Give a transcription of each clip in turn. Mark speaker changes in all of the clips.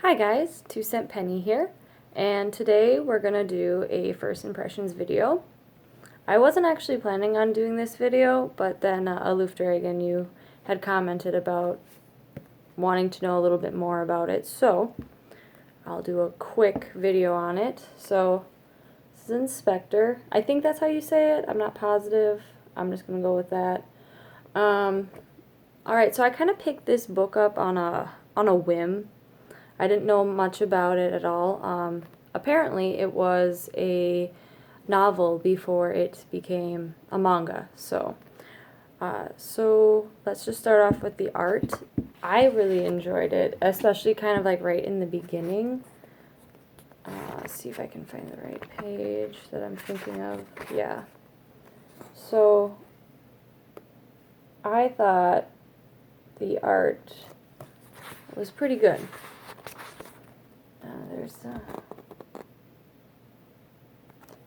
Speaker 1: Hi guys, 2 Cent Penny here, and today we're gonna do a first impressions video. I wasn't actually planning on doing this video, but then Aloof Dragon, you had commented about wanting to know a little bit more about it, so I'll do a quick video on it. So this is in Spectre. I think that's how you say it. I'm not positive. I'm just gonna go with that. Alright, so I kind of picked this book up on a whim. I didn't know much about it at all. Apparently it was a novel before it became a manga. So let's just start off with the art. I really enjoyed it, especially kind of like right in the beginning. Let's see if I can find the right page that I'm thinking of. Yeah. So I thought the art was pretty good.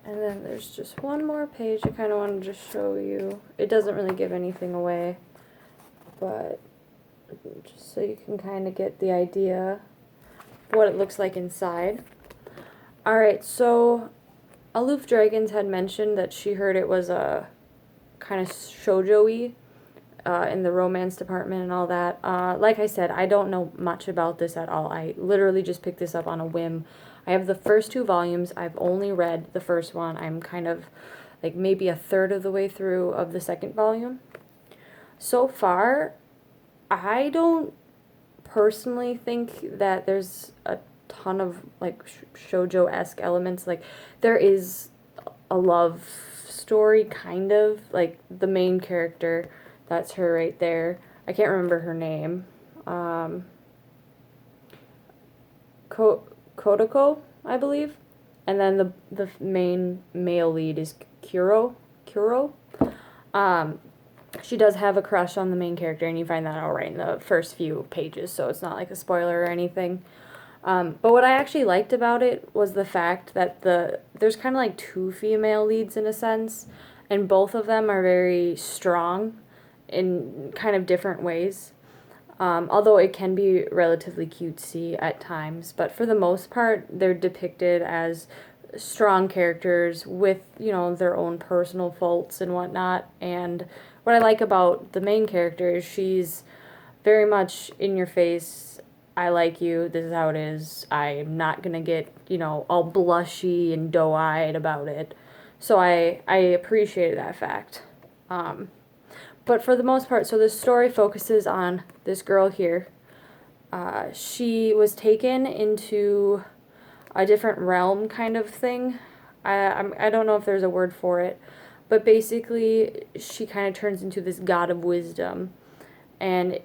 Speaker 1: And then there's just one more page I kind of wanted to show you. It doesn't really give anything away, but just so you can kind of get the idea of what it looks like inside. Alright, so Aloof Dragons had mentioned that she heard it was a kind of shoujo-y in the romance department and all that. Like I said, I don't know much about this at all. I literally just picked this up on a whim. I have the first 2 volumes. I've only read the first one. I'm kind of like maybe a third of the way through of the second volume. So far, I don't personally think that there's a ton of like shoujo-esque elements. Like there is a love story kind of, like the main character, that's her right there. I can't remember her name. Kodako, I believe. And then the main male lead is Kuro. She does have a crush on the main character, and you find that out right in the first few pages, so it's not like a spoiler or anything. But what I actually liked about it was the fact that there's kind of like 2 female leads in a sense, and both of them are very strong in kind of different ways. Although it can be relatively cutesy at times, but for the most part, they're depicted as strong characters with, you know, their own personal faults and whatnot. And what I like about the main character is she's very much in your face. I like you. This is how it is. I'm not gonna get, you know, all blushy and doe-eyed about it. So I appreciated that fact. But for the most part, so this story focuses on this girl here. She was taken into a different realm kind of thing. I don't know if there's a word for it, but basically she kind of turns into this god of wisdom, and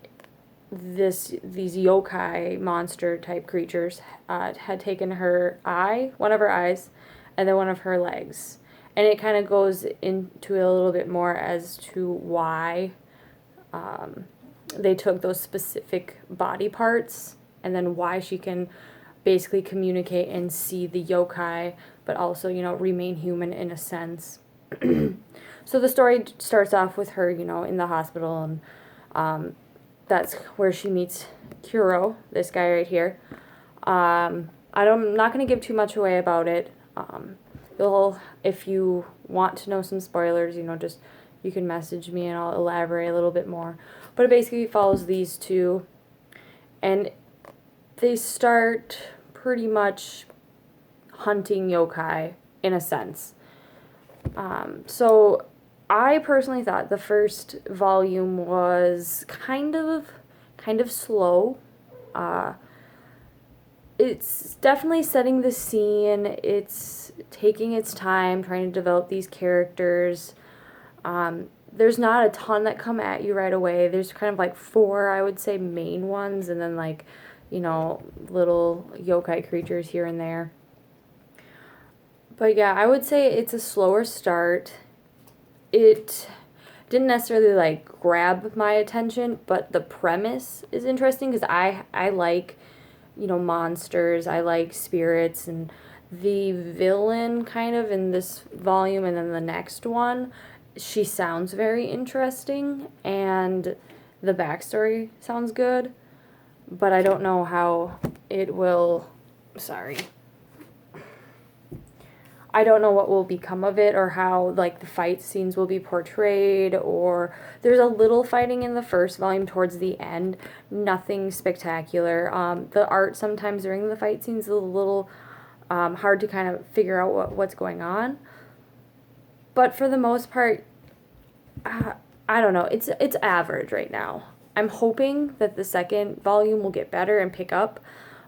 Speaker 1: these yokai monster type creatures had taken her eye, one of her eyes, and then one of her legs. And it kind of goes into a little bit more as to why they took those specific body parts, and then why she can basically communicate and see the yokai, but also, you know, remain human in a sense. So the story starts off with her, you know, in the hospital, and that's where she meets Kuro, this guy right here. I'm not going to give too much away about it. If you want to know some spoilers, you know, just, you can message me and I'll elaborate a little bit more. But it basically follows these 2, and they start pretty much hunting yokai in a sense. So I personally thought the first volume was kind of slow. It's definitely setting the scene. It's taking its time trying to develop these characters. There's not a ton that come at you right away. There's kind of like 4, I would say, main ones, and then like, you know, little yokai creatures here and there. But yeah, I would say it's a slower start. It didn't necessarily like grab my attention, but the premise is interesting because I like, you know, monsters. I like spirits, and the villain kind of in this volume and then the next one, she sounds very interesting, and the backstory sounds good, but I don't know how it will, sorry, I don't know what will become of it or how, like, the fight scenes will be portrayed, or there's a little fighting in the first volume towards the end, nothing spectacular. The art sometimes during the fight scenes is a little hard to kind of figure out what's going on, but for the most part, I don't know, it's average right now. I'm hoping that the second volume will get better and pick up,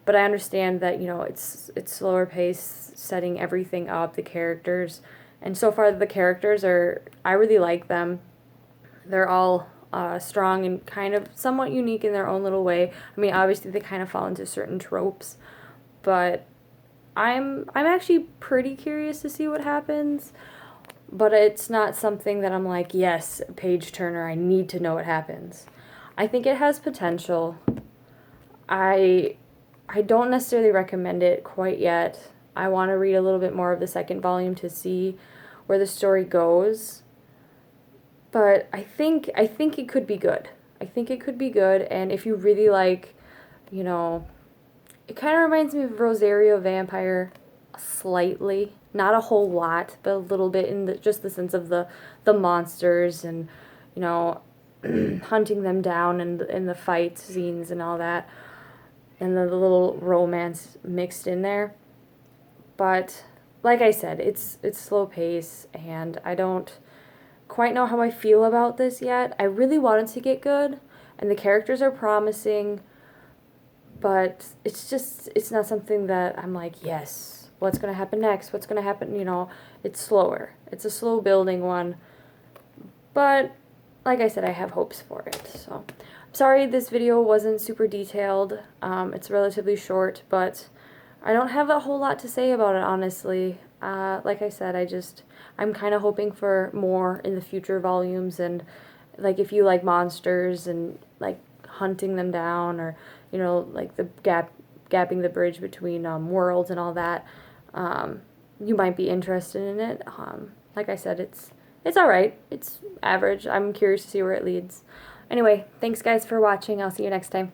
Speaker 1: but I understand that, you know, it's slower pace, setting everything up, the characters, and so far the characters are, I really like them. They're all strong and kind of somewhat unique in their own little way. I mean, obviously they kind of fall into certain tropes, but I'm actually pretty curious to see what happens. But it's not something that I'm like, yes, page turner, I need to know what happens. I think it has potential. I don't necessarily recommend it quite yet. I want to read a little bit more of the second volume to see where the story goes. But I think it could be good. I think it could be good, and if you really like, you know, it kind of reminds me of Rosario Vampire slightly. Not a whole lot, but a little bit in just the sense of the monsters and, you know, hunting them down and in the fight scenes and all that, and the little romance mixed in there. But like I said, it's slow pace, and I don't quite know how I feel about this yet. I really want it to get good, and the characters are promising, but it's not something that I'm like, yes, what's going to happen next? What's going to happen? You know, it's slower. It's a slow building one. But like I said, I have hopes for it. So, I'm sorry this video wasn't super detailed. It's relatively short, but I don't have a whole lot to say about it, honestly. Like I said, I'm kind of hoping for more in the future volumes, and like if you like monsters and like hunting them down, or, you know, like the gapping the bridge between worlds and all that, you might be interested in it. Like I said, it's alright. It's average. I'm curious to see where it leads. Anyway, thanks guys for watching. I'll see you next time.